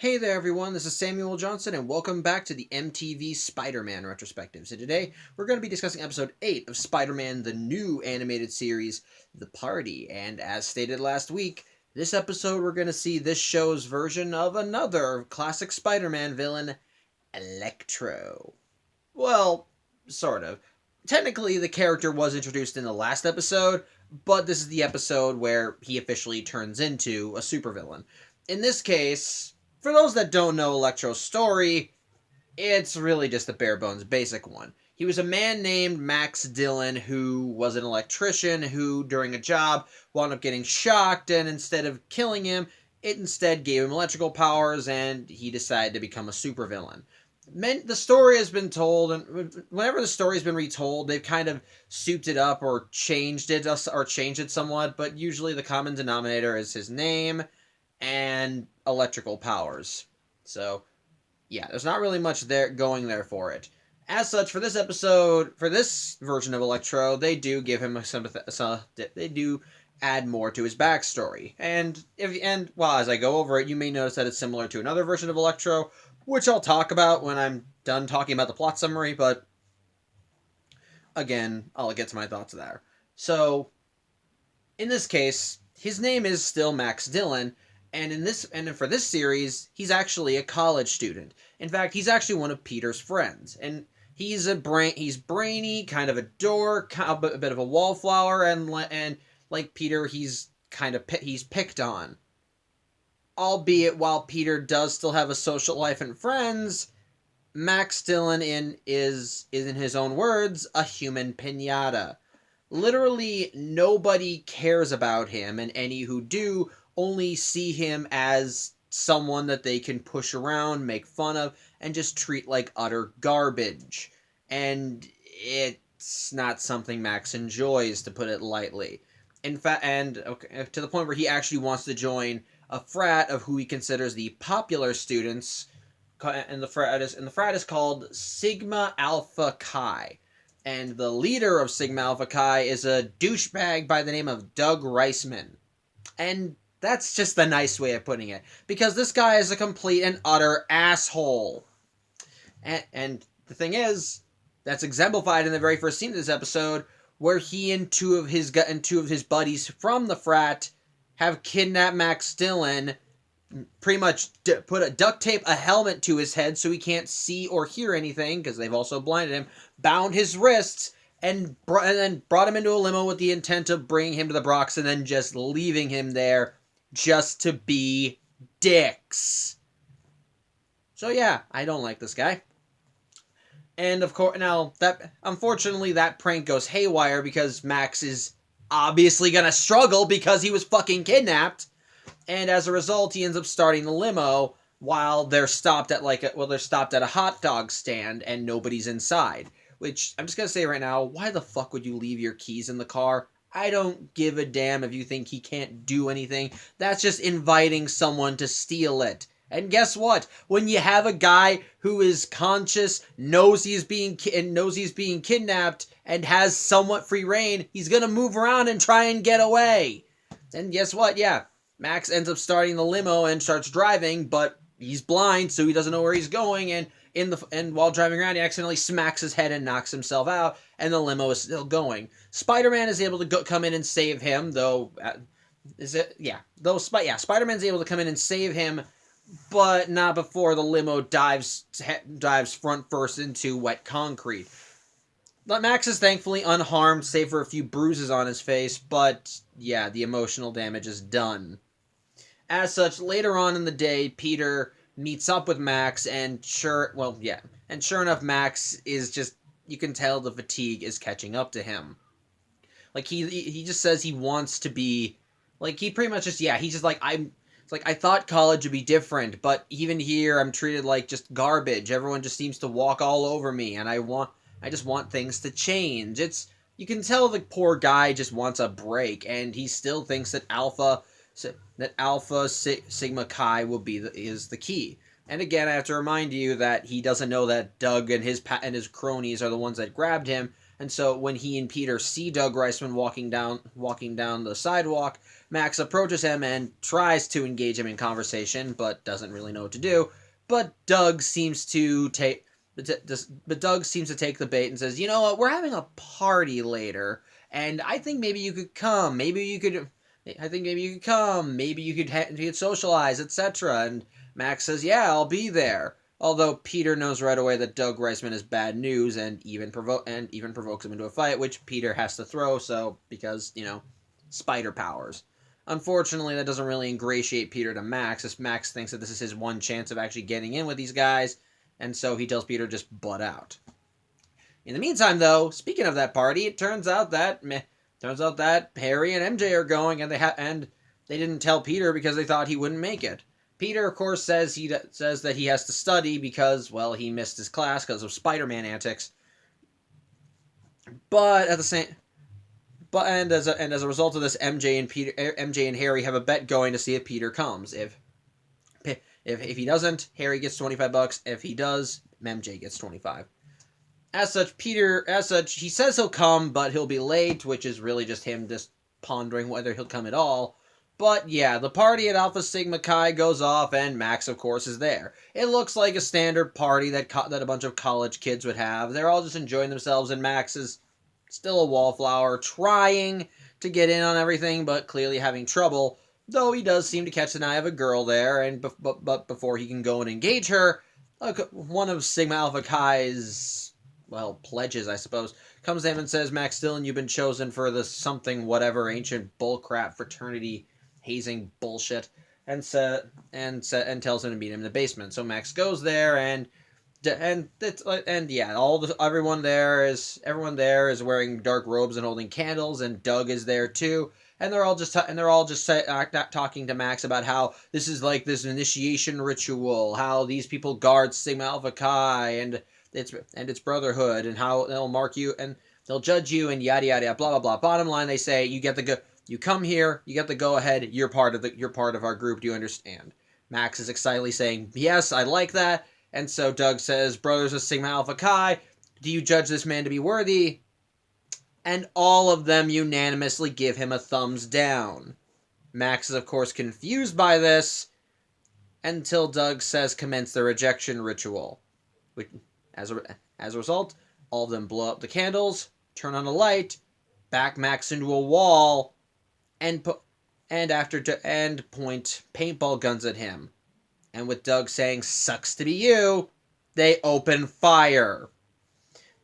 Hey there everyone, this is Samuel Johnson and welcome back to the MTV Spider-Man Retrospectives. And today we're going to be discussing episode 8 of Spider-Man, the new animated series, The Party. And as stated last week, this episode we're going to see this show's version of another classic Spider-Man villain, Electro. Well, sort of. Technically the character was introduced in the last episode, but this is the episode where he officially turns into a supervillain. In this case, for those that don't know Electro's story, it's really just a bare bones basic one. He was a man named Max Dillon who was an electrician who, during a job, wound up getting shocked, and instead of killing him, it instead gave him electrical powers, and he decided to become a supervillain. The story has been told, and whenever the story's been retold, they've kind of souped it up or changed it somewhat, but usually the common denominator is his name and electrical powers. So, yeah, there's not really much going there for it. As such, for this episode, for this version of Electro, they do give him they do add more to his backstory. And as I go over it, you may notice that it's similar to another version of Electro, which I'll talk about when I'm done talking about the plot summary, but again, I'll get to my thoughts there. So, in this case, his name is still Max Dillon, and for this series, he's actually a college student. In fact, he's actually one of Peter's friends, and he's brainy, kind of a dork, a bit of a wallflower, and like Peter, he's picked on. Albeit, while Peter does still have a social life and friends, Max Dillon is in his own words, a human piñata. Literally, nobody cares about him, and any who do only see him as someone that they can push around, make fun of, and just treat like utter garbage. And it's not something Max enjoys, to put it lightly. In fact, to the point where he actually wants to join a frat of who he considers the popular students, and the frat is called Sigma Alpha Chi. And the leader of Sigma Alpha Chi is a douchebag by the name of Doug Reisman. And that's just the nice way of putting it, because this guy is a complete and utter asshole. And the thing is, that's exemplified in the very first scene of this episode, where he and two of his buddies from the frat have kidnapped Max Dillon, pretty much duct tape a helmet to his head so he can't see or hear anything, because they've also blinded him, bound his wrists, and then brought him into a limo with the intent of bringing him to the Bronx and then just leaving him there just to be dicks. So yeah, I don't like this guy. And of course, unfortunately that prank goes haywire because Max is obviously gonna struggle because he was fucking kidnapped. And as a result, he ends up starting the limo while they're stopped at a hot dog stand and nobody's inside. Which, I'm just gonna say right now, why the fuck would you leave your keys in the car? I don't give a damn if you think he can't do anything. That's just inviting someone to steal it. And guess what? When you have a guy who is conscious, knows he's being kidnapped, and has somewhat free reign, he's gonna move around and try and get away. And guess what? Yeah, Max ends up starting the limo and starts driving, but he's blind, so he doesn't know where he's going, and while driving around, he accidentally smacks his head and knocks himself out, and the limo is still going. Spider-Man is able to come in and save him, though. Spider-Man's able to come in and save him, but not before the limo dives front first into wet concrete. But Max is thankfully unharmed, save for a few bruises on his face, but yeah, the emotional damage is done. As such, later on in the day, Peter meets up with Max, and sure enough, Max is just, you can tell the fatigue is catching up to him. Like, he just says he wants to be, like, he pretty much just, he's just like, I thought college would be different, but even here, I'm treated like just garbage. Everyone just seems to walk all over me, and I just want things to change. You can tell the poor guy just wants a break, and he still thinks that Alpha Sigma Chi is the key. And again, I have to remind you that he doesn't know that Doug and his cronies are the ones that grabbed him, And so when he and Peter see Doug Reisman walking down the sidewalk, Max approaches him and tries to engage him in conversation, but doesn't really know what to do. But Doug seems to take the bait and says, "You know what? We're having a party later, and I think maybe you could come. I think maybe you could come. Maybe you could socialize, etc." And Max says, "Yeah, I'll be there." Although Peter knows right away that Doug Reisman is bad news, and even provokes him into a fight, which Peter has to throw. So because spider powers. Unfortunately, that doesn't really ingratiate Peter to Max, as Max thinks that this is his one chance of actually getting in with these guys, and so he tells Peter just butt out. In the meantime, though, speaking of that party, it turns out that Harry and MJ are going, and they didn't tell Peter because they thought he wouldn't make it. Peter, of course, says that he has to study because, well, he missed his class because of Spider-Man antics. But at the same, as a result of this, MJ and Harry have a bet going to see if Peter comes. If he doesn't, Harry gets $25. If he does, MJ gets 25. As such, he says he'll come, but he'll be late, which is really just him just pondering whether he'll come at all. But yeah, the party at Alpha Sigma Chi goes off, and Max, of course, is there. It looks like a standard party that a bunch of college kids would have. They're all just enjoying themselves, and Max is still a wallflower, trying to get in on everything, but clearly having trouble. Though he does seem to catch an eye of a girl there, and but before he can go and engage her, one of Sigma Alpha Chi's, well, pledges, I suppose, comes to him and says, "Max Dillon, you've been chosen for the something whatever ancient bullcrap fraternity hazing bullshit," and tells him to meet him in the basement. So Max goes there, and yeah, everyone there is wearing dark robes and holding candles, and Doug is there too. And they're all just talking to Max about how this is like this initiation ritual, how these people guard Sigma Alpha Chi and its brotherhood, and how they'll mark you and they'll judge you, and yada yada blah blah blah. Bottom line, they say you come here, you get the go ahead. You're part of our group. Do you understand? Max is excitedly saying, "Yes, I like that." And so Doug says, "Brothers of Sigma Alpha Chi, do you judge this man to be worthy?" And all of them unanimously give him a thumbs down. Max is, of course, confused by this until Doug says commence the rejection ritual. Which, as a result, all of them blow up the candles, turn on a light, back Max into a wall, and point paintball guns at him. And with Doug saying, "Sucks to be you," they open fire.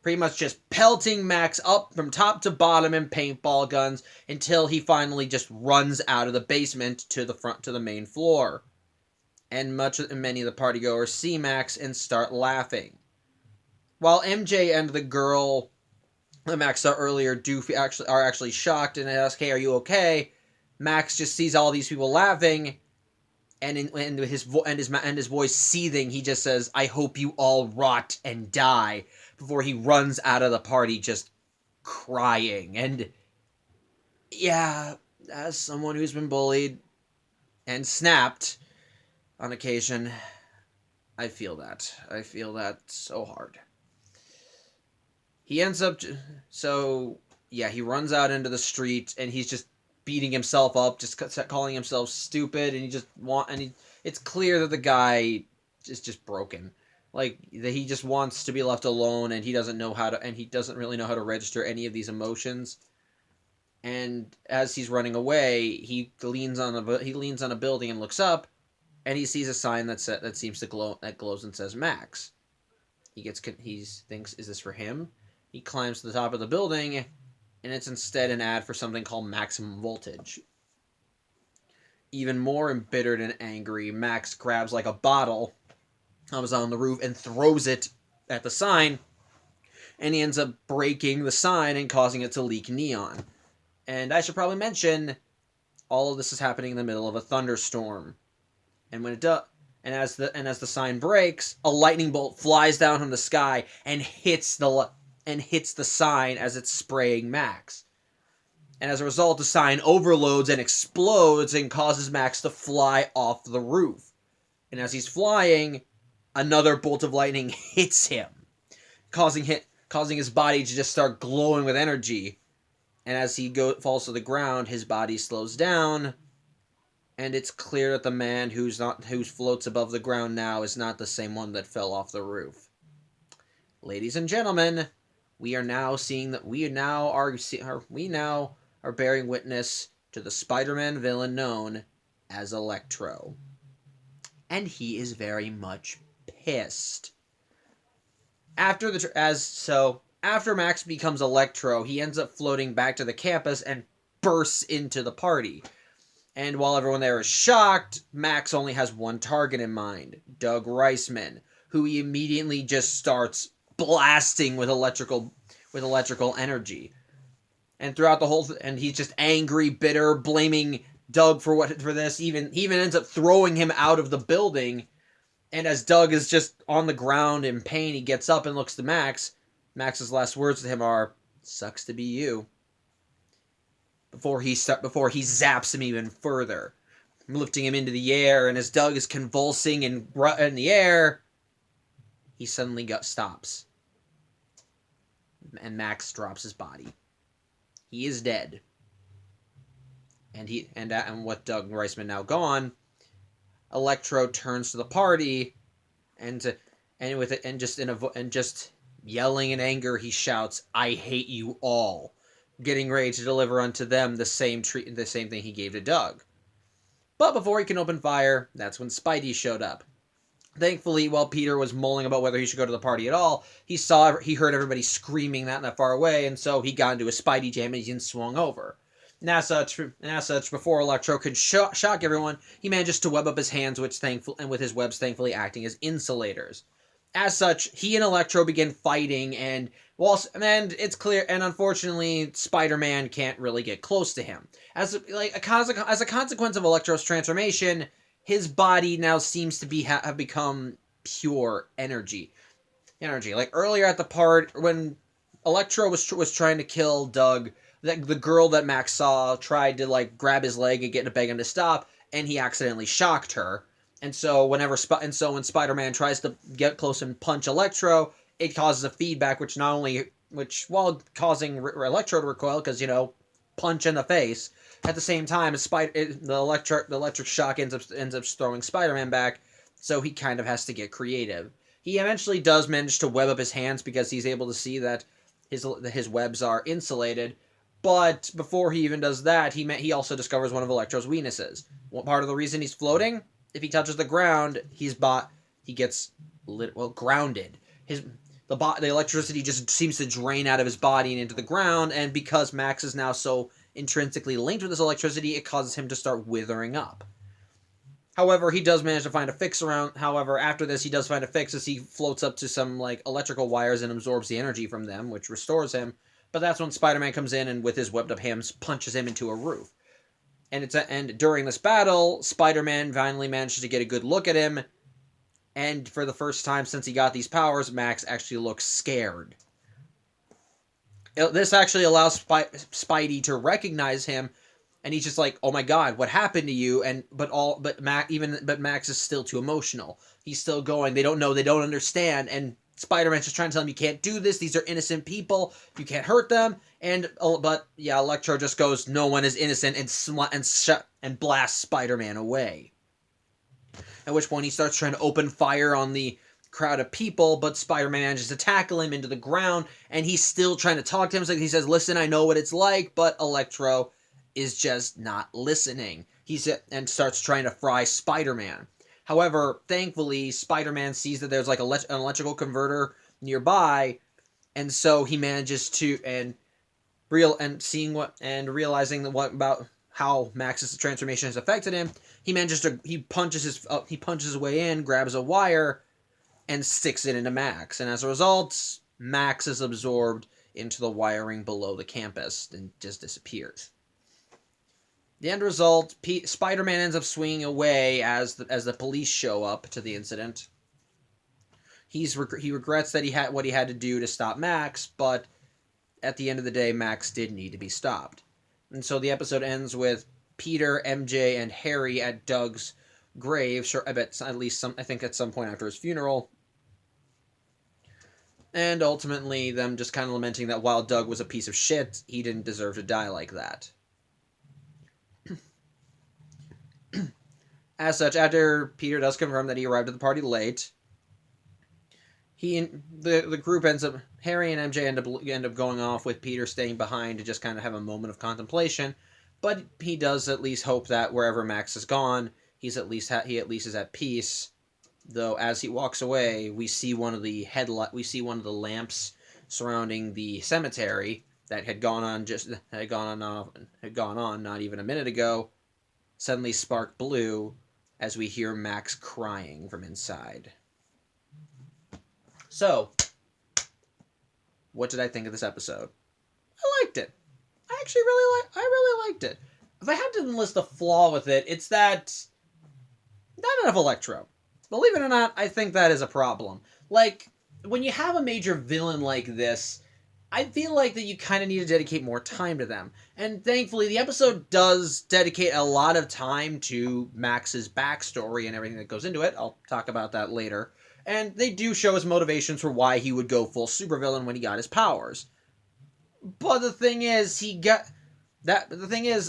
Pretty much just pelting Max up from top to bottom in paintball guns until he finally just runs out of the basement to the main floor. And many of the partygoers see Max and start laughing. While MJ and the girl that Max saw earlier are actually shocked and ask, "Hey, are you okay?" Max just sees all these people laughing, and his voice seething, he just says, "I hope you all rot and die," before he runs out of the party just crying. And yeah, as someone who's been bullied and snapped on occasion, I feel that. I feel that so hard. He ends up, so yeah, he runs out into the street, and he's just beating himself up, just calling himself stupid, and it's clear that the guy is just broken. Like, that he just wants to be left alone, and he doesn't really know how to register any of these emotions. And as he's running away, he leans on a building and looks up, and he sees a sign that seems to glow, that glows and says Max. He thinks, is this for him? He climbs to the top of the building, and it's instead an ad for something called Maximum Voltage. Even more embittered and angry, Max grabs like a bottle that was on the roof and throws it at the sign, and he ends up breaking the sign and causing it to leak neon. And I should probably mention, all of this is happening in the middle of a thunderstorm. And when it does, and as the sign breaks, a lightning bolt flies down from the sky and hits the sign as it's spraying Max. And as a result, the sign overloads and explodes and causes Max to fly off the roof. And as he's flying, another bolt of lightning hits him, causing causing his body to just start glowing with energy. And as he falls to the ground, his body slows down, and it's clear that the man who floats above the ground now is not the same one that fell off the roof. Ladies and gentlemen, we now are bearing witness to the Spider-Man villain known as Electro. And he is very much pissed. After Max becomes Electro, he ends up floating back to the campus and bursts into the party. And while everyone there is shocked, Max only has one target in mind, Doug Reisman, who he immediately just starts blasting with electrical energy. And throughout the whole and he's just angry, bitter, blaming Doug for this. He even ends up throwing him out of the building. And as Doug is just on the ground in pain, he gets up and looks to Max. Max's last words to him are, "Sucks to be you." Before he zaps him even further, lifting him into the air, and as Doug is convulsing in the air, he suddenly stops. And Max drops his body. He is dead. And with Doug Reisman now gone, Electro turns to the party, and just yelling in anger, he shouts, "I hate you all," getting ready to deliver unto them the same thing he gave to Doug. But before he can open fire, that's when Spidey showed up. Thankfully, while Peter was mulling about whether he should go to the party at all, he heard everybody screaming that far away, and so he got into a Spidey jam and swung over. And as such, before Electro could shock everyone, he manages to web up his hands, and with his webs thankfully acting as insulators. As such, he and Electro begin fighting, and it's clear, and unfortunately, Spider-Man can't really get close to him. As a consequence of Electro's transformation, his body now seems to have become pure energy. Like earlier at the part when Electro was trying to kill Doug, the girl that Max saw tried to grab his leg and beg him to stop, and he accidentally shocked her. And so when Spider-Man tries to get close and punch Electro, it causes a feedback, which while causing Electro to recoil, because punch in the face. At the same time, the electric shock ends up throwing Spider-Man back, so he kind of has to get creative. He eventually does manage to web up his hands because he's able to see that his webs are insulated. But before he even does that, he also discovers one of Electro's weaknesses. Part of the reason he's floating, if he touches the ground, he gets grounded. The electricity just seems to drain out of his body and into the ground, and because Max is now so intrinsically linked with this electricity, it causes him to start withering up. However, he does manage to find a fix after this, he does find a fix as he floats up to some electrical wires and absorbs the energy from them, which restores him. But that's when Spider-Man comes in and with his webbed up hands punches him into a roof. And during this battle, Spider-Man finally manages to get a good look at him, and for the first time since he got these powers, Max actually looks scared. This actually allows Spidey to recognize him, and he's just like, "Oh my God, what happened to you?" But Max is still too emotional. He's still going. They don't know. They don't understand. And Spider-Man's just trying to tell him, "You can't do this. These are innocent people. You can't hurt them." But Electro just goes, "No one is innocent," and blasts Spider-Man away. At which point he starts trying to open fire on the crowd of people, but Spider-Man manages to tackle him into the ground, and he's still trying to talk to him. So he says, "Listen, I know what it's like," but Electro is just not listening. And starts trying to fry Spider-Man. However, thankfully, Spider-Man sees that there's an electrical converter nearby, and so he manages to realizing about how Max's transformation has affected him, he punches his way in, grabs a wire, and sticks it into Max. And as a result, Max is absorbed into the wiring below the campus and just disappears. The end result, Spider-Man ends up swinging away as the police show up to the incident. He regrets that he had what he had to do to stop Max, but at the end of the day, Max did need to be stopped. And so the episode ends with Peter, MJ, and Harry at Doug's grave. Sure, I bet at least I think at some point after his funeral. And ultimately, them just kind of lamenting that while Doug was a piece of shit, he didn't deserve to die like that. As such, after Peter does confirm that he arrived at the party late, the group ends up, Harry and MJ end up going off with Peter staying behind to just kind of have a moment of contemplation. But he does at least hope that wherever Max is gone, he at least is at peace. Though as he walks away, we see one of the lamps surrounding the cemetery that had gone on not even a minute ago, suddenly spark blue as we hear Max crying from inside. So, what did I think of this episode? I liked it. I really liked it. If I had to list a flaw with it, it's that not enough Electro. Believe it or not, I think that is a problem. Like, when you have a major villain like this, I feel like that you kind of need to dedicate more time to them. And thankfully, the episode does dedicate a lot of time to Max's backstory and everything that goes into it. I'll talk about that later. And they do show his motivations for why he would go full supervillain when he got his powers. But the thing is,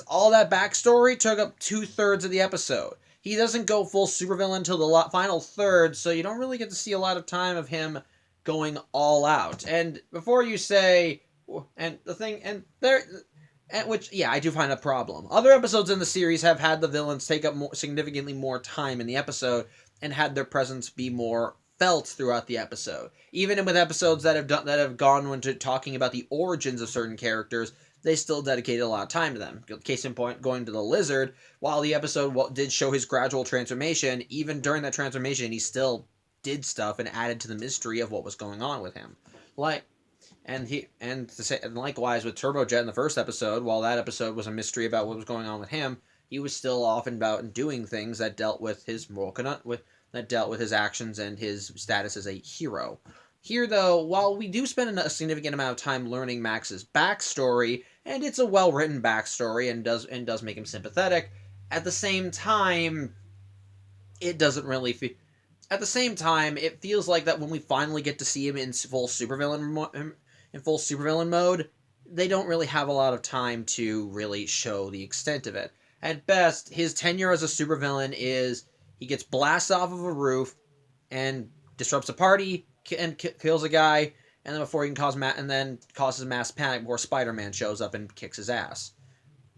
all that backstory took up 2/3 of the episode. He doesn't go full supervillain until the final third, so you don't really get to see a lot of time of him going all out. And before you say, I do find a problem. Other episodes in the series have had the villains take up significantly more time in the episode and had their presence be more felt throughout the episode. Even with episodes that have gone into talking about the origins of certain characters, they still dedicated a lot of time to them. Case in point, going to the Lizard, while the episode did show his gradual transformation, even during that transformation, he still did stuff and added to the mystery of what was going on with him. And likewise with Turbojet in the first episode, while that episode was a mystery about what was going on with him, he was still off and about and doing things that dealt with his his actions and his status as a hero. Here, though, while we do spend a significant amount of time learning Max's backstory, and it's a well-written backstory and does make him sympathetic, at the same time, it doesn't really feel. At the same time, it feels like that when we finally get to see him in full supervillain mode, they don't really have a lot of time to really show the extent of it. At best, his tenure as a supervillain is he gets blasted off of a roof and disrupts a party and kills a guy, and then before he can causes mass panic before Spider-Man shows up and kicks his ass.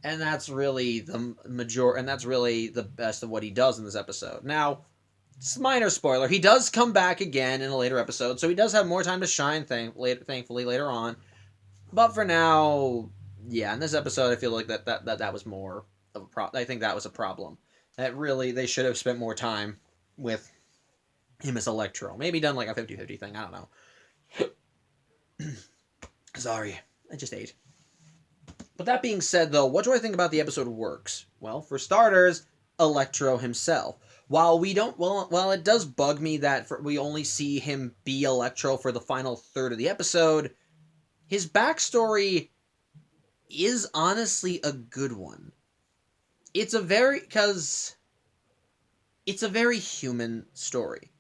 And that's really the best of what he does in this episode. Now, minor spoiler, he does come back again in a later episode, so he does have more time to shine, thankfully, later on. But for now, yeah, in this episode, I feel like that was more of a problem. I think that was a problem. That really, they should have spent more time with him as Electro. Maybe done like a 50-50 thing, I don't know. Sorry, I just ate. But that being said, though, what do I think about the episode works? Well, for starters, Electro himself. While it does bug me that we only see him be Electro for the final third of the episode, his backstory is honestly a good one. It's a very human story.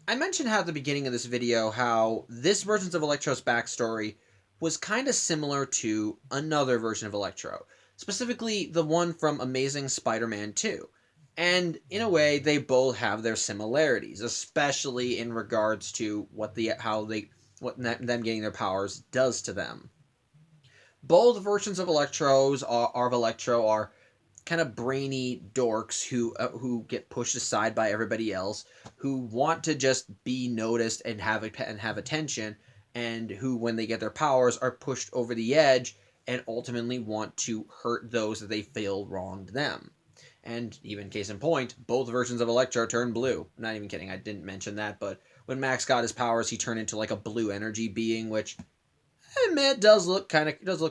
I mentioned how at the beginning of this video how this version of Electro's backstory was kind of similar to another version of Electro, specifically the one from Amazing Spider-Man 2. And in a way, they both have their similarities, especially in regards to what them getting their powers does to them. Both versions of Electro are kind of brainy dorks who get pushed aside by everybody else, who want to just be noticed and have attention, and who, when they get their powers, are pushed over the edge and ultimately want to hurt those that they feel wronged them. And even case in point, both versions of Electro turn blue. I'm not even kidding, I didn't mention that, but when Max got his powers, he turned into like a blue energy being, which I admit does look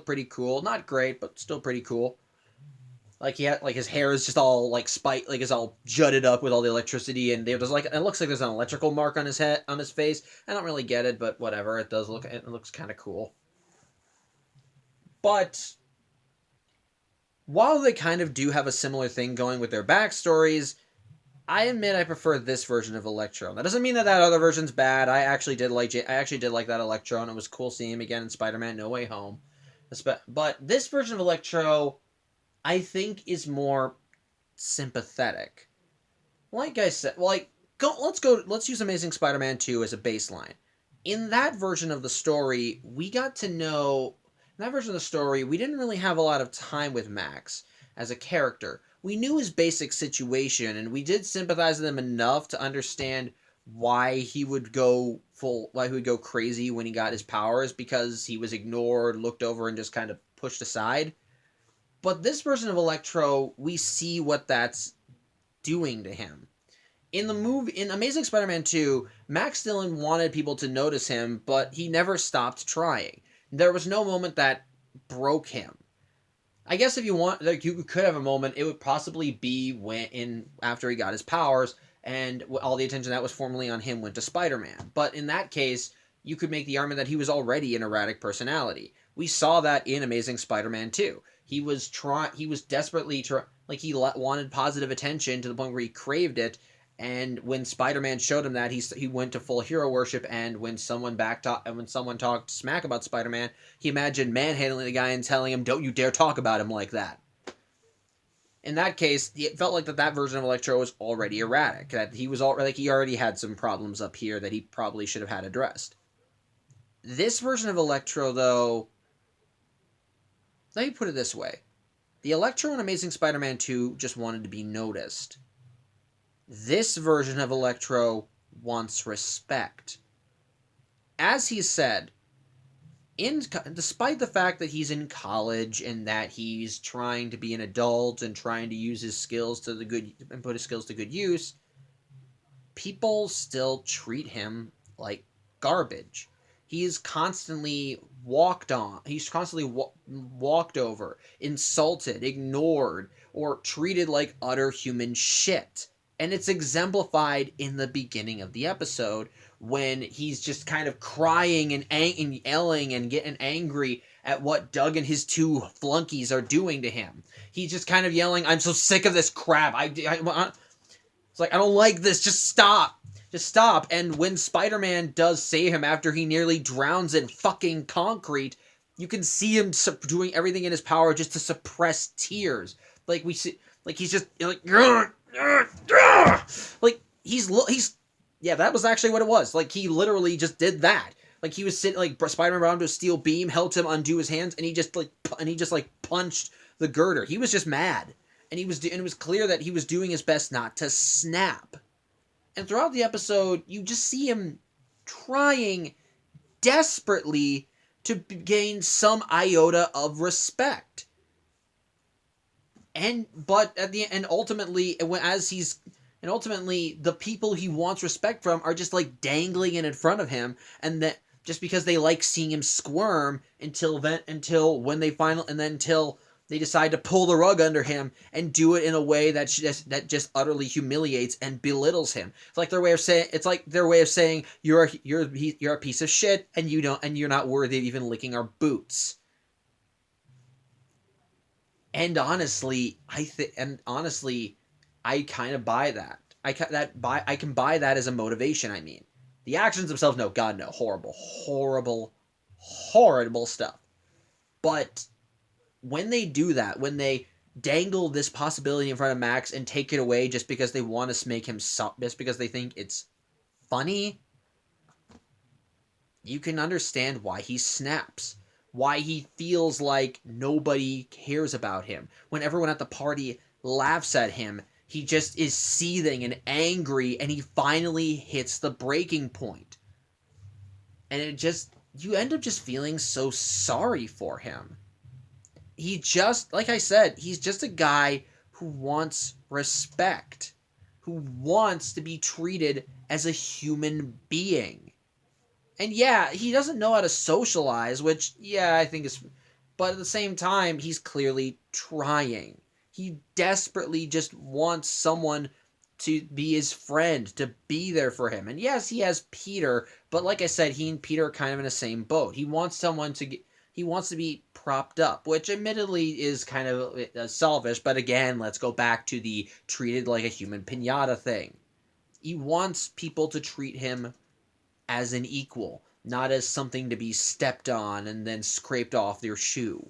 pretty cool. Not great, but still pretty cool. Like his hair is just all like it's all jutted up with all the electricity, and it looks like there's an electrical mark on his face. I don't really get it, but whatever. It looks kind of cool. But while they kind of do have a similar thing going with their backstories, I admit I prefer this version of Electro. That doesn't mean that other version's bad. I actually did like that Electro, and it was cool seeing him again in Spider-Man No Way Home. But this version of Electro, I think, is more sympathetic. Like I said, let's use Amazing Spider-Man 2 as a baseline. In that version of the story, we got to know in that version of the story, we didn't really have a lot of time with Max as a character. We knew his basic situation, and we did sympathize with him enough to understand why he would go crazy when he got his powers, because he was ignored, looked over, and just kind of pushed aside. But this version of Electro, we see what that's doing to him. In Amazing Spider-Man 2, Max Dillon wanted people to notice him, but he never stopped trying. There was no moment that broke him. I guess if you want, like, you could have a moment, it would possibly be after he got his powers, and all the attention that was formerly on him went to Spider-Man. But in that case, you could make the argument that he was already an erratic personality. We saw that in Amazing Spider-Man 2. He was desperately he wanted positive attention to the point where he craved it. And when Spider-Man showed him that, he went to full hero worship. And when someone talked smack about Spider-Man, he imagined manhandling the guy and telling him, "Don't you dare talk about him like that." In that case, it felt like that version of Electro was already erratic. That he already had some problems up here that he probably should have had addressed. This version of Electro, though, let me put it this way: the Electro in Amazing Spider-Man 2 just wanted to be noticed. This version of Electro wants respect. As he said, despite the fact that he's in college and that he's trying to be an adult and trying to use his skills and put his skills to good use, people still treat him like garbage. He is constantly walked on. He's constantly walked over, insulted, ignored, or treated like utter human shit. And it's exemplified in the beginning of the episode when he's just kind of crying and yelling and getting angry at what Doug and his two flunkies are doing to him. He's just kind of yelling, "I'm so sick of this crap. It's like, I don't like this. Just stop. Just stop." And when Spider-Man does save him after he nearly drowns in fucking concrete, you can see him doing everything in his power just to suppress tears. Like we see, like he's just like, yeah, that was actually what it was. Like, he literally just did that. Like, he was sitting, like, Spider-Man brought him to a steel beam, helped him undo his hands, and he just punched the girder. He was just mad. And it was clear that he was doing his best not to snap. And throughout the episode, you just see him trying desperately to gain some iota of respect. Ultimately, the people he wants respect from are just like dangling it in front of him, and that just because they like seeing him squirm until they decide to pull the rug under him and do it in a way that just utterly humiliates and belittles him. It's like their way of saying you're a piece of shit and you're not worthy of even licking our boots. And honestly, I kind of buy that. I can buy that as a motivation. I mean, the actions themselves, no, God, no, horrible, horrible, horrible stuff. But when they do that, when they dangle this possibility in front of Max and take it away just because they want to make him just because they think it's funny, you can understand why he snaps. Why he feels like nobody cares about him. When everyone at the party laughs at him, he just is seething and angry, and he finally hits the breaking point. And you end up just feeling so sorry for him. Like I said, he's just a guy who wants respect, who wants to be treated as a human being. And yeah, he doesn't know how to socialize, which, yeah, I think is... But at the same time, he's clearly trying. He desperately just wants someone to be his friend, to be there for him. And yes, he has Peter, but like I said, he and Peter are kind of in the same boat. He wants someone to He wants to be propped up, which admittedly is kind of selfish, but again, let's go back to the treated like a human pinata thing. He wants people to treat him as an equal, not as something to be stepped on and then scraped off their shoe.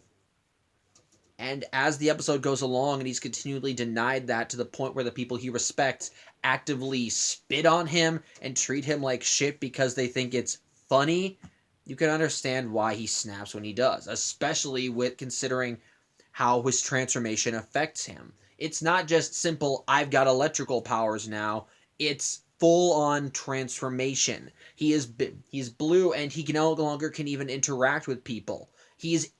And as the episode goes along and he's continually denied that to the point where the people he respects actively spit on him and treat him like shit because they think it's funny, you can understand why he snaps when he does, especially with considering how his transformation affects him. It's not just simple, I've got electrical powers now. It's full on transformation. He's blue and he no longer can even interact with people.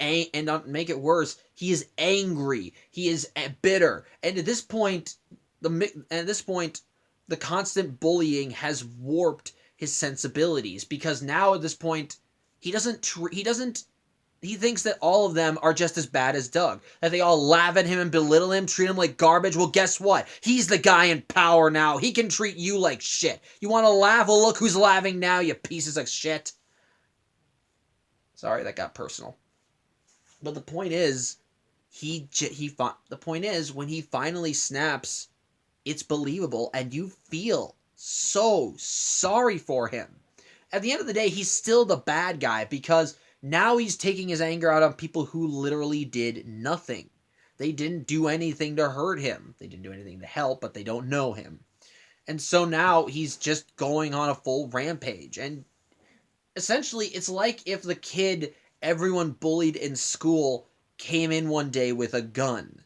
And to make it worse, he is angry. He is bitter. And at this point, the constant bullying has warped his sensibilities because now at this point, he thinks that all of them are just as bad as Doug. That they all laugh at him and belittle him, treat him like garbage. Well, guess what? He's the guy in power now. He can treat you like shit. You want to laugh? Well, look who's laughing now, you pieces of shit. Sorry, that got personal. But the point is, when he finally snaps, it's believable, and you feel so sorry for him. At the end of the day, he's still the bad guy because now he's taking his anger out on people who literally did nothing. They didn't do anything to hurt him. They didn't do anything to help, but they don't know him. And so now he's just going on a full rampage. And essentially, it's like if the kid everyone bullied in school came in one day with a gun.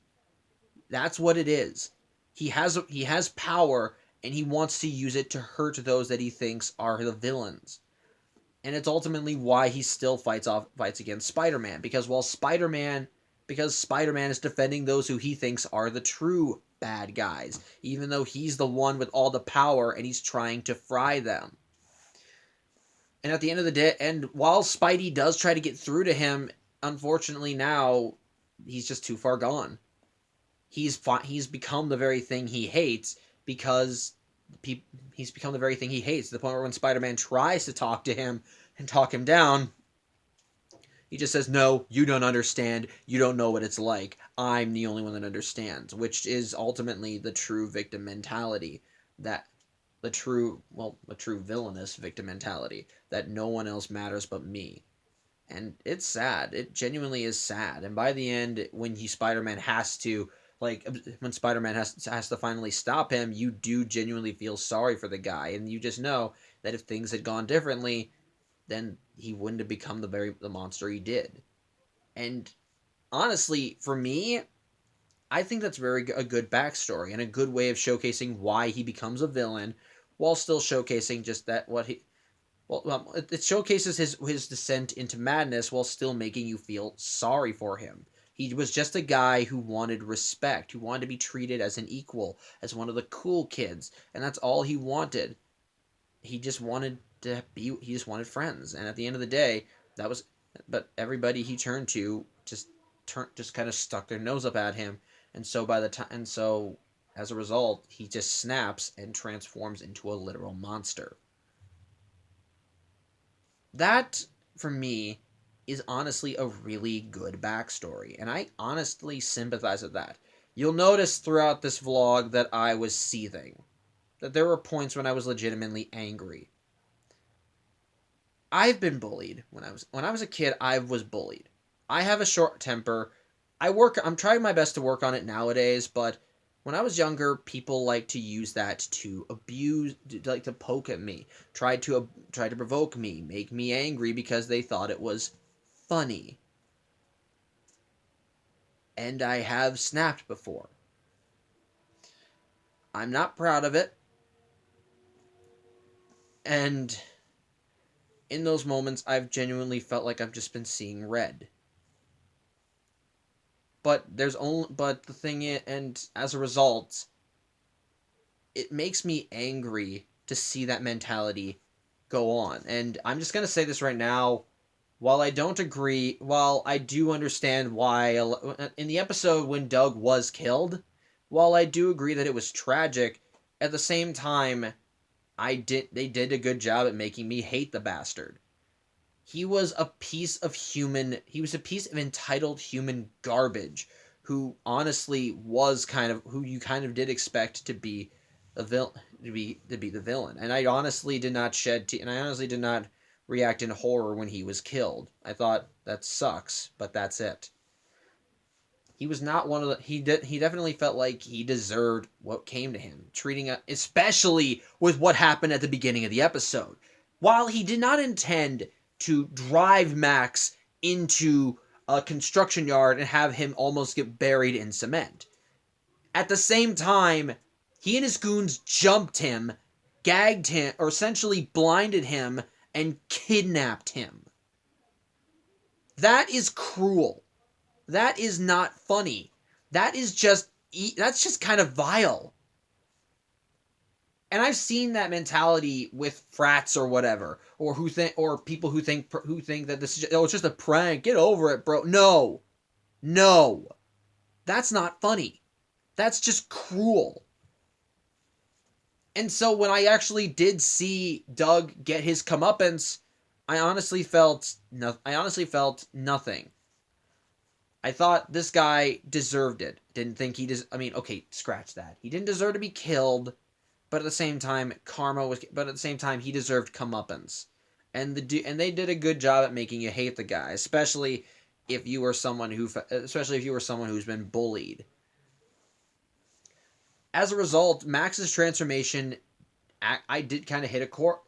That's what it is. He has power, and he wants to use it to hurt those that he thinks are the villains. And it's ultimately why he still fights against Spider-Man. Because Spider-Man is defending those who he thinks are the true bad guys. Even though he's the one with all the power and he's trying to fry them. And at the end of the day, and while Spidey does try to get through to him, unfortunately now, he's just too far gone. He's become the very thing he hates because he's become the very thing he hates, to the point where when Spider-Man tries to talk to him and talk him down, he just says, no, you don't understand. You don't know what it's like. I'm the only one that understands, which is ultimately the true victim mentality, the true villainous victim mentality, that no one else matters but me. And it's sad. It genuinely is sad. And by the end, when Spider-Man has to finally stop him, you do genuinely feel sorry for the guy. And you just know that if things had gone differently, then he wouldn't have become the monster he did. And honestly, for me, I think that's a good backstory and a good way of showcasing why he becomes a villain, while still showcasing just that it showcases his descent into madness while still making you feel sorry for him. He was just a guy who wanted respect, who wanted to be treated as an equal, as one of the cool kids, and that's all he wanted. He just wanted friends, and at the end of the day, but everybody he turned to just kind of stuck their nose up at him, and so as a result, he just snaps and transforms into a literal monster. That, for me, is honestly a really good backstory, and I honestly sympathize with that. You'll notice throughout this vlog that I was seething. That there were points when I was legitimately angry. I've been bullied. When I was a kid, I was bullied. I have a short temper. I'm trying my best to work on it nowadays, but when I was younger, people liked to use that to abuse, like to poke at me, try to provoke me, make me angry because they thought it was funny. And I have snapped before. I'm not proud of it. And in those moments, I've genuinely felt like I've just been seeing red. But the thing is, and as a result, it makes me angry to see that mentality go on. And I'm just going to say this right now. While I do understand why, in the episode when Doug was killed, while I do agree that it was tragic, at the same time, they did a good job at making me hate the bastard. He was a piece of entitled human garbage who honestly was kind of who you kind of did expect to be a villain to be the villain. And I honestly did not react in horror when he was killed. I thought that sucks, but that's it. He was not one of the he definitely felt like he deserved what came to him, especially with what happened at the beginning of the episode. While he did not intend to drive Max into a construction yard and have him almost get buried in cement, at the same time, he and his goons jumped him, gagged him, or essentially blinded him and kidnapped him. That is cruel. That is not funny. That's just kind of vile. And I've seen that mentality with frats or whatever, or people who think that this is it's just a prank. Get over it, bro. No. No. That's not funny. That's just cruel. And so when I actually did see Doug get his comeuppance, I honestly felt nothing. I thought this guy deserved it. Didn't think he I mean, okay, scratch that. He didn't deserve to be killed, but at the same time, But at the same time, he deserved comeuppance, and they did a good job at making you hate the guy, especially if you were someone who's been bullied. As a result, Max's transformation, I did kind of hit a core.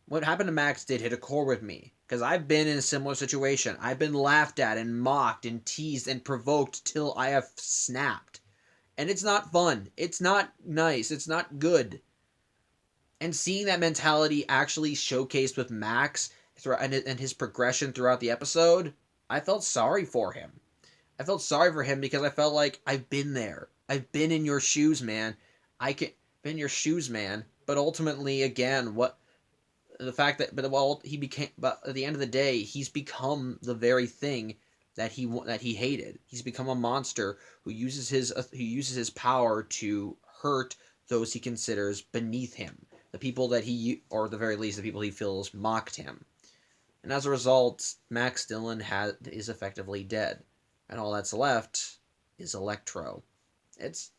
What happened to Max did hit a core with me. Because I've been in a similar situation. I've been laughed at and mocked and teased and provoked till I have snapped. And it's not fun. It's not nice. It's not good. And seeing that mentality actually showcased with Max and his progression throughout the episode, I felt sorry for him. I felt sorry for him because I felt like I've been there. I've been in your shoes, man. I can been in your shoes, man. But ultimately, again, the fact that but at the end of the day, he's become the very thing that he hated. He's become a monster who uses his power to hurt those he considers beneath him, the people that or at the very least, the people he feels mocked him. And as a result, Max Dillon is effectively dead, and all that's left is Electro. It's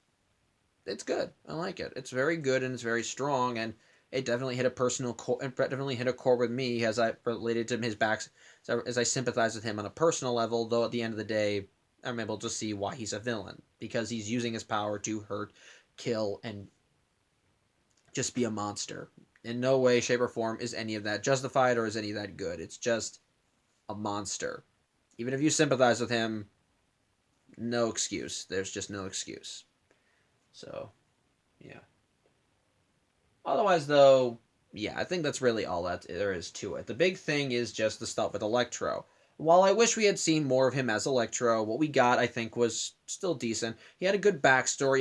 it's good. I like it. It's very good and it's very strong, and it definitely hit a personal it definitely hit a chord with me as I related to his back as I sympathize with him on a personal level. Though at the end of the day, I'm able to see why he's a villain, because he's using his power to hurt, kill, and just be a monster. In no way, shape, or form is any of that justified or is any of that good. It's just a monster. Even if you sympathize with him, no excuse. There's just no excuse. So, yeah. Otherwise, though, yeah, I think that's really all that there is to it. The big thing is just the stuff with Electro. While I wish we had seen more of him as Electro, what we got, I think, was still decent. He had a good backstory.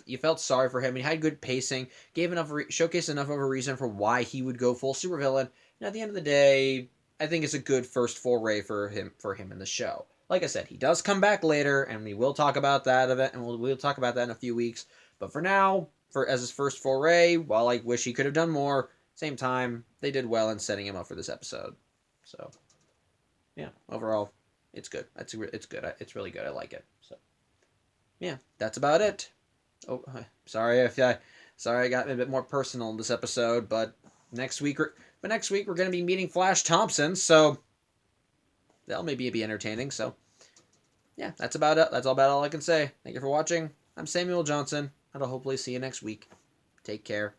You felt sorry for him. He had good pacing. Showcased enough of a reason for why he would go full supervillain. And at the end of the day, I think it's a good first foray for him in the show. Like I said, he does come back later, and we will talk about that event, and we'll talk about that in a few weeks. But for now, as his first foray, while I wish he could have done more, same time, they did well in setting him up for this episode. So, yeah, overall, it's good. It's good. It's really good. I like it. So, yeah, that's about it. Oh, sorry I got a bit more personal in this episode, but next week we're going to be meeting Flash Thompson, so that'll maybe be entertaining. So, yeah, that's about it. That's about all I can say. Thank you for watching. I'm Samuel Johnson, and I'll hopefully see you next week. Take care.